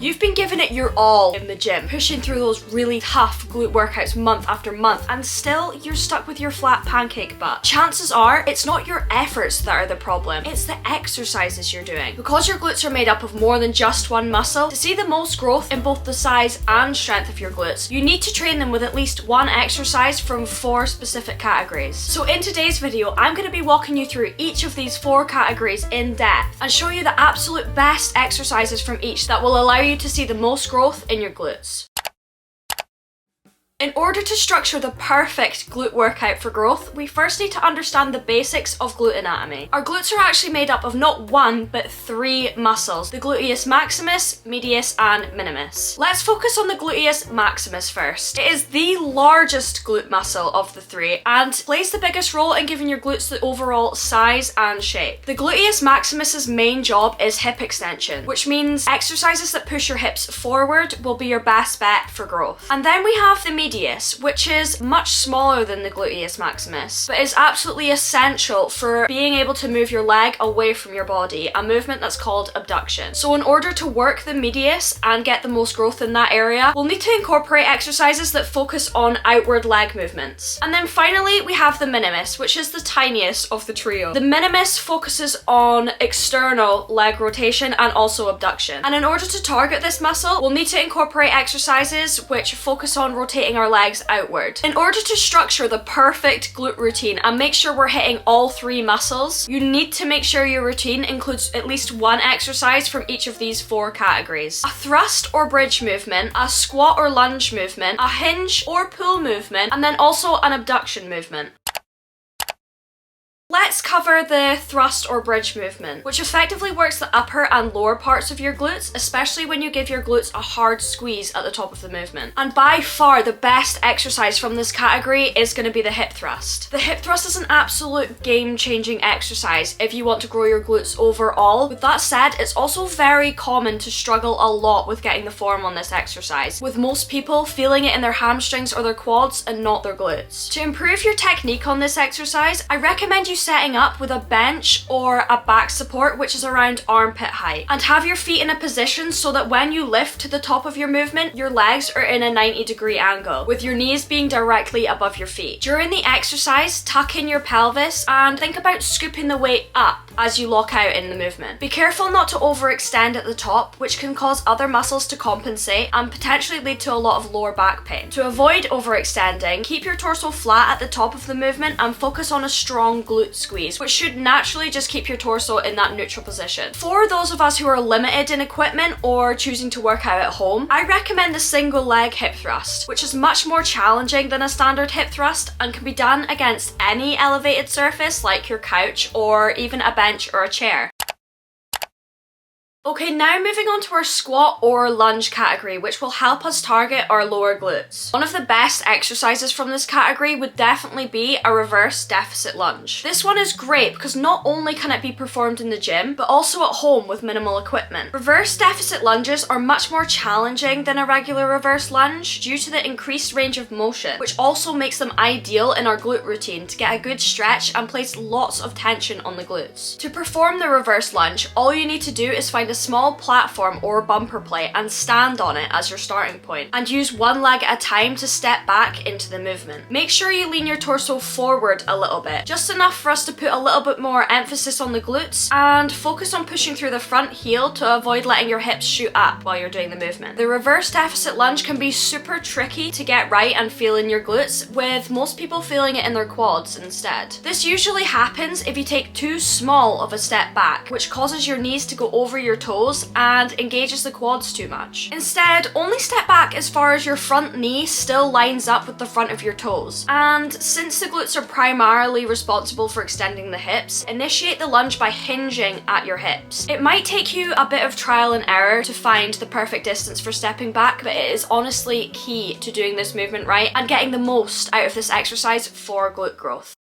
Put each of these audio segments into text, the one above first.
You've been giving it your all in the gym, pushing through those really tough glute workouts month after month, and still you're stuck with your flat pancake butt. Chances are it's not your efforts that are the problem, it's the exercises you're doing. Because your glutes are made up of more than just one muscle, to see the most growth in both the size and strength of your glutes, you need to train them with at least one exercise from 4 specific categories. So in today's video, I'm going to be walking you through each of these 4 categories in depth and show you the absolute best exercises from each that will allow you to see the most growth in your glutes. In order to structure the perfect glute workout for growth, we first need to understand the basics of glute anatomy. Our glutes are actually made up of not 1, but 3 muscles: the gluteus maximus, medius, and minimus. Let's focus on the gluteus maximus first. It is the largest glute muscle of the 3 and plays the biggest role in giving your glutes the overall size and shape. The gluteus maximus's main job is hip extension, which means exercises that push your hips forward will be your best bet for growth. And then we have the medius, which is much smaller than the gluteus maximus, but is absolutely essential for being able to move your leg away from your body, a movement that's called abduction. So in order to work the medius and get the most growth in that area, we'll need to incorporate exercises that focus on outward leg movements. And then finally, we have the minimus, which is the tiniest of the trio. The minimus focuses on external leg rotation and also abduction. And in order to target this muscle, we'll need to incorporate exercises which focus on rotating our legs outward. In order to structure the perfect glute routine and make sure we're hitting all 3 muscles, you need to make sure your routine includes at least one exercise from each of these 4 categories: a thrust or bridge movement, a squat or lunge movement, a hinge or pull movement, and then also an abduction movement. Let's cover the thrust or bridge movement, which effectively works the upper and lower parts of your glutes, especially when you give your glutes a hard squeeze at the top of the movement. And by far the best exercise from this category is going to be the hip thrust. The hip thrust is an absolute game-changing exercise if you want to grow your glutes overall. With that said, it's also very common to struggle a lot with getting the form on this exercise, with most people feeling it in their hamstrings or their quads and not their glutes. To improve your technique on this exercise, I recommend you setting up with a bench or a back support which is around armpit height, and have your feet in a position so that when you lift to the top of your movement, your legs are in a 90-degree angle, with your knees being directly above your feet. During the exercise, tuck in your pelvis and think about scooping the weight up as you lock out in the movement. Be careful not to overextend at the top, which can cause other muscles to compensate and potentially lead to a lot of lower back pain. To avoid overextending, keep your torso flat at the top of the movement and focus on a strong glute squeeze, which should naturally just keep your torso in that neutral position. For those of us who are limited in equipment or choosing to work out at home, I recommend the single leg hip thrust, which is much more challenging than a standard hip thrust and can be done against any elevated surface like your couch or even a bench or a chair. Okay, now moving on to our squat or lunge category, which will help us target our lower glutes. One of the best exercises from this category would definitely be a reverse deficit lunge. This one is great because not only can it be performed in the gym, but also at home with minimal equipment. Reverse deficit lunges are much more challenging than a regular reverse lunge due to the increased range of motion, which also makes them ideal in our glute routine to get a good stretch and place lots of tension on the glutes. To perform the reverse lunge, all you need to do is find a small platform or bumper plate and stand on it as your starting point, and use one leg at a time to step back into the movement. Make sure you lean your torso forward a little bit, just enough for us to put a little bit more emphasis on the glutes, and focus on pushing through the front heel to avoid letting your hips shoot up while you're doing the movement. The reverse deficit lunge can be super tricky to get right and feel in your glutes, with most people feeling it in their quads instead. This usually happens if you take too small of a step back, which causes your knees to go over your toes and engages the quads too much. Instead, only step back as far as your front knee still lines up with the front of your toes. And since the glutes are primarily responsible for extending the hips, initiate the lunge by hinging at your hips. It might take you a bit of trial and error to find the perfect distance for stepping back, but it is honestly key to doing this movement right and getting the most out of this exercise for glute growth.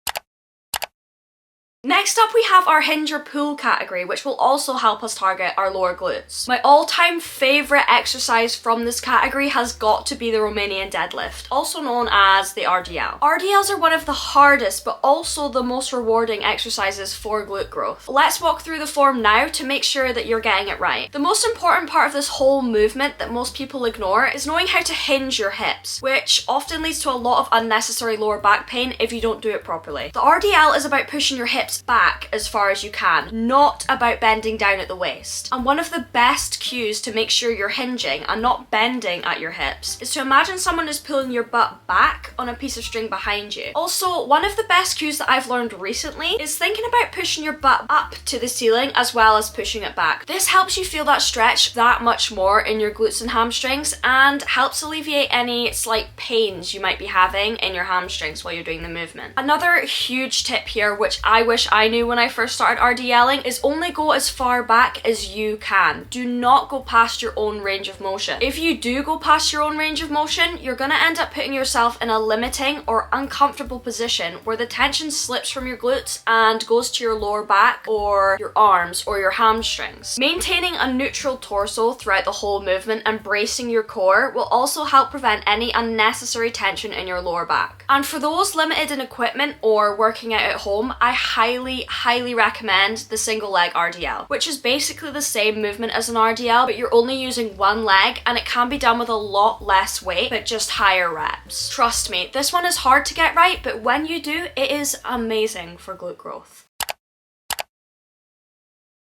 Next up we have our hinge or pull category, which will also help us target our lower glutes. My all-time favourite exercise from this category has got to be the Romanian deadlift, also known as the RDL. RDLs are one of the hardest but also the most rewarding exercises for glute growth. Let's walk through the form now to make sure that you're getting it right. The most important part of this whole movement that most people ignore is knowing how to hinge your hips, which often leads to a lot of unnecessary lower back pain if you don't do it properly. The RDL is about pushing your hips back as far as you can, not about bending down at the waist. And one of the best cues to make sure you're hinging and not bending at your hips is to imagine someone is pulling your butt back on a piece of string behind you. Also, one of the best cues that I've learned recently is thinking about pushing your butt up to the ceiling as well as pushing it back. This helps you feel that stretch that much more in your glutes and hamstrings and helps alleviate any slight pains you might be having in your hamstrings while you're doing the movement. Another huge tip here, which I wish I knew when I first started RDLing, is only go as far back as you can. Do not go past your own range of motion. If you do go past your own range of motion, you're gonna end up putting yourself in a limiting or uncomfortable position where the tension slips from your glutes and goes to your lower back or your arms or your hamstrings. Maintaining a neutral torso throughout the whole movement and bracing your core will also help prevent any unnecessary tension in your lower back. And for those limited in equipment or working out at home, I highly recommend the single leg RDL, which is basically the same movement as an RDL, but you're only using one leg and it can be done with a lot less weight, but just higher reps. Trust me, this one is hard to get right, but when you do, it is amazing for glute growth.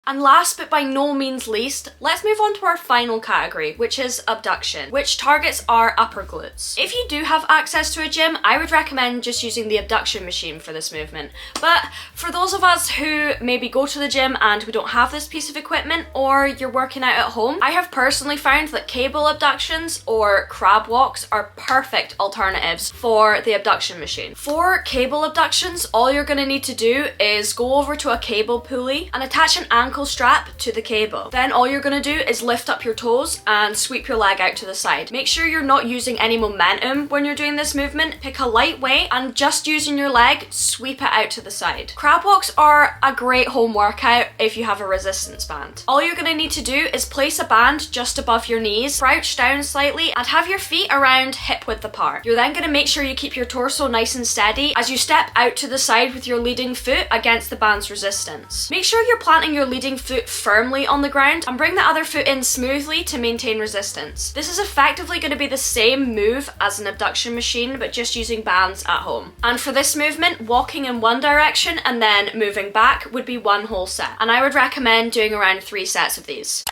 And last but by no means least, let's move on to our final category, which is abduction, which targets our upper glutes. If you do have access to a gym, I would recommend just using the abduction machine for this movement. But for those of us who maybe go to the gym and we don't have this piece of equipment, or you're working out at home, I have personally found that cable abductions or crab walks are perfect alternatives for the abduction machine. For cable abductions, all you're gonna need to do is go over to a cable pulley and attach an ankle strap to the cable. Then all you're gonna do is lift up your toes and sweep your leg out to the side. Make sure you're not using any momentum when you're doing this movement. Pick a light weight and just using your leg, sweep it out to the side. Crab walks are a great home workout if you have a resistance band. All you're gonna need to do is place a band just above your knees, crouch down slightly and have your feet around hip width apart. You're then gonna make sure you keep your torso nice and steady as you step out to the side with your leading foot against the band's resistance. Make sure you're planting your leading foot firmly on the ground and bring the other foot in smoothly to maintain resistance. This is effectively going to be the same move as an abduction machine, but just using bands at home. And for this movement, walking in one direction and then moving back would be one whole set. And I would recommend doing around 3 sets of these.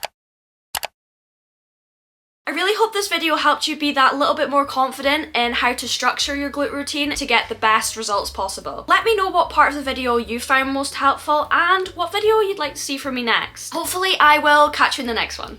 I really hope this video helped you be that little bit more confident in how to structure your glute routine to get the best results possible. Let me know what part of the video you found most helpful and what video you'd like to see from me next. Hopefully I will catch you in the next one.